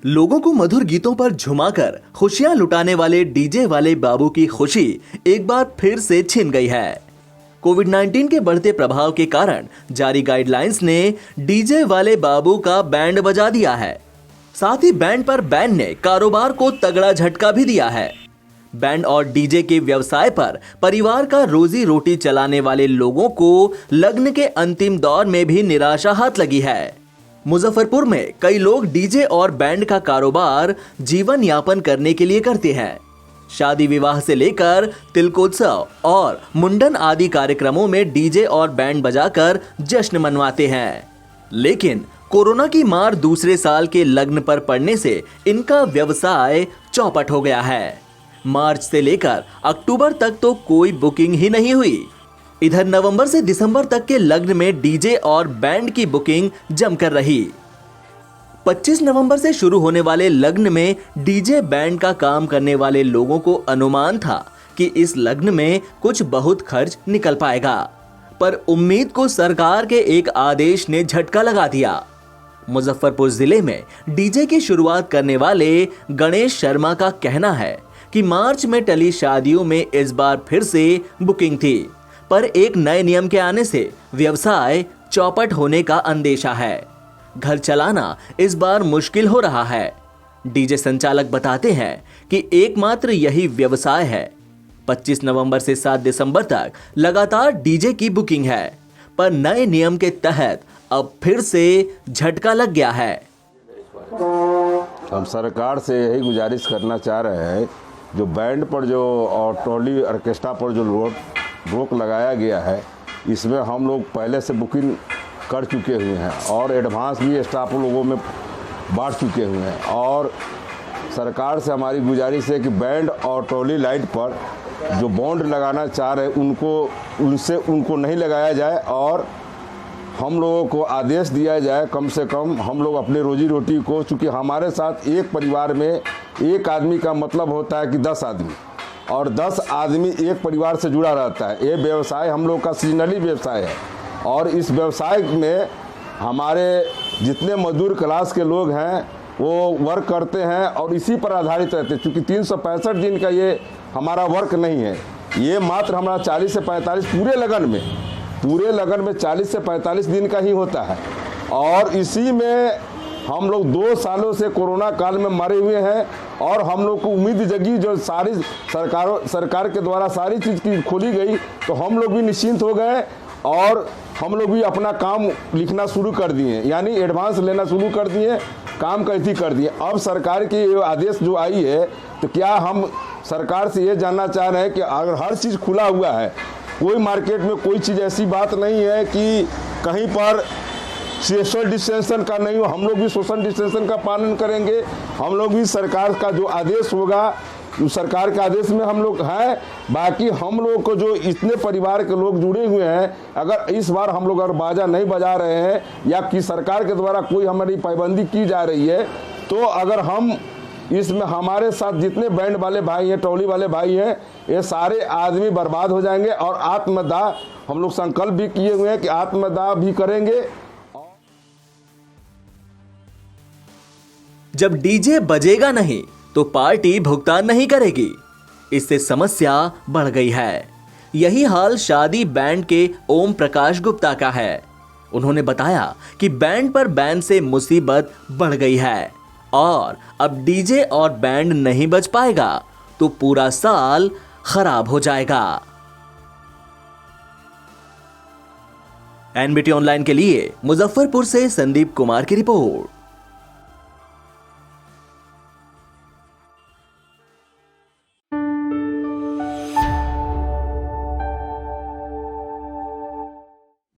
लोगों को मधुर गीतों पर झुमाकर खुशियां लुटाने वाले डीजे वाले बाबू की खुशी एक बार फिर से छिन गई है। कोविड-19 के बढ़ते प्रभाव के कारण जारी गाइडलाइंस ने डीजे वाले बाबू का बैंड बजा दिया है। साथ ही बैंड पर बैन ने कारोबार को तगड़ा झटका भी दिया है। बैंड और डीजे के व्यवसाय पर परिवार का रोजी रोटी चलाने वाले लोगों को लग्न के अंतिम दौर में भी निराशा हाथ लगी है। मुजफ्फरपुर में कई लोग डीजे और बैंड का कारोबार जीवन यापन करने के लिए करते हैं। शादी विवाह से लेकर तिलकोत्सव और मुंडन आदि कार्यक्रमों में डीजे और बैंड बजाकर जश्न मनवाते हैं। लेकिन कोरोना की मार दूसरे साल के लग्न पर पड़ने से इनका व्यवसाय चौपट हो गया है। मार्च से लेकर अक्टूबर तक तो कोई बुकिंग ही नहीं हुई। इधर नवंबर से दिसंबर तक के लग्न में डीजे और बैंड की बुकिंग जमकर रही। 25 नवंबर से शुरू होने वाले लग्न में डीजे बैंड का काम करने वाले लोगों को अनुमान था कि इस लग्न में कुछ बहुत खर्च निकल पाएगा, पर उम्मीद को सरकार के एक आदेश ने झटका लगा दिया। मुजफ्फरपुर जिले में डीजे की शुरुआत करने वाले गणेश शर्मा का कहना है कि मार्च में टली शादियों में इस बार फिर से बुकिंग थी, पर एक नए नियम के आने से व्यवसाय चौपट होने का अंदेशा है। घर चलाना इस बार मुश्किल हो रहा है। डीजे संचालक बताते हैं कि एकमात्र यही व्यवसाय है। 25 नवंबर से 7 दिसंबर तक लगातार डीजे की बुकिंग है, पर नए नियम के तहत अब फिर से झटका लग गया है। हम सरकार से यही गुजारिश करना चाह रहे हैं, जो बैंड पर जो और टोली ऑर्केस्ट्रा पर जो रोक लगाया गया है, इसमें हम लोग पहले से बुकिंग कर चुके हुए हैं और एडवांस भी स्टाफ लोगों में बांट चुके हुए हैं। और सरकार से हमारी गुजारिश है कि बैंड और टोली लाइट पर जो बॉन्ड लगाना चाह रहे उनको नहीं लगाया जाए और हम लोगों को आदेश दिया जाए। कम से कम हम लोग अपने रोजी रोटी को, चूँकि हमारे साथ एक परिवार में एक आदमी का मतलब होता है कि 10 आदमी, और 10 आदमी एक परिवार से जुड़ा रहता है। ये व्यवसाय हम लोग का सीजनली व्यवसाय है और इस व्यवसाय में हमारे जितने मजदूर क्लास के लोग हैं वो वर्क करते हैं और इसी पर आधारित रहते हैं। चूँकि 365 दिन का ये हमारा वर्क नहीं है, ये मात्र हमारा 40 से 45 पूरे लगन में 40 से 45 दिन का ही होता है। और इसी में हम लोग 2 सालों से कोरोना काल में मरे हुए हैं और हम लोग को उम्मीद जगी, जो सारी सरकार के द्वारा सारी चीज़ की खोली गई तो हम लोग भी निश्चिंत हो गए और हम लोग भी अपना काम लिखना शुरू कर दिए, यानी एडवांस लेना शुरू कर दिए, काम कैसी कर दिए। अब सरकार की ये आदेश जो आई है, तो क्या हम सरकार से ये जानना चाह रहे हैं कि अगर हर चीज़ खुला हुआ है, कोई मार्केट में कोई चीज़ ऐसी बात नहीं है कि कहीं पर सोशल डिस्टेंसन का नहीं हो, हम लोग भी सोशल डिस्टेंसन का पालन करेंगे। हम लोग भी सरकार का जो आदेश होगा, सरकार के आदेश में हम लोग हैं। बाकी हम लोग को जो इतने परिवार के लोग जुड़े हुए हैं, अगर इस बार हम लोग अगर बाजा नहीं बजा रहे हैं या कि सरकार के द्वारा कोई हमारी पाबंदी की जा रही है, तो अगर हम इसमें हमारे साथ जितने बैंड वाले भाई हैं, टोली वाले भाई हैं, ये सारे आदमी बर्बाद हो जाएंगे। और आत्मदाह हम लोग संकल्प भी किए हुए हैं कि आत्मदाह भी करेंगे। जब डीजे बजेगा नहीं तो पार्टी भुगतान नहीं करेगी, इससे समस्या बढ़ गई है। यही हाल शादी बैंड के ओम प्रकाश गुप्ता का है। उन्होंने बताया कि बैंड पर बैन से मुसीबत बढ़ गई है और अब डीजे और बैंड नहीं बज पाएगा तो पूरा साल खराब हो जाएगा। एनबीटी ऑनलाइन के लिए मुजफ्फरपुर से संदीप कुमार की रिपोर्ट।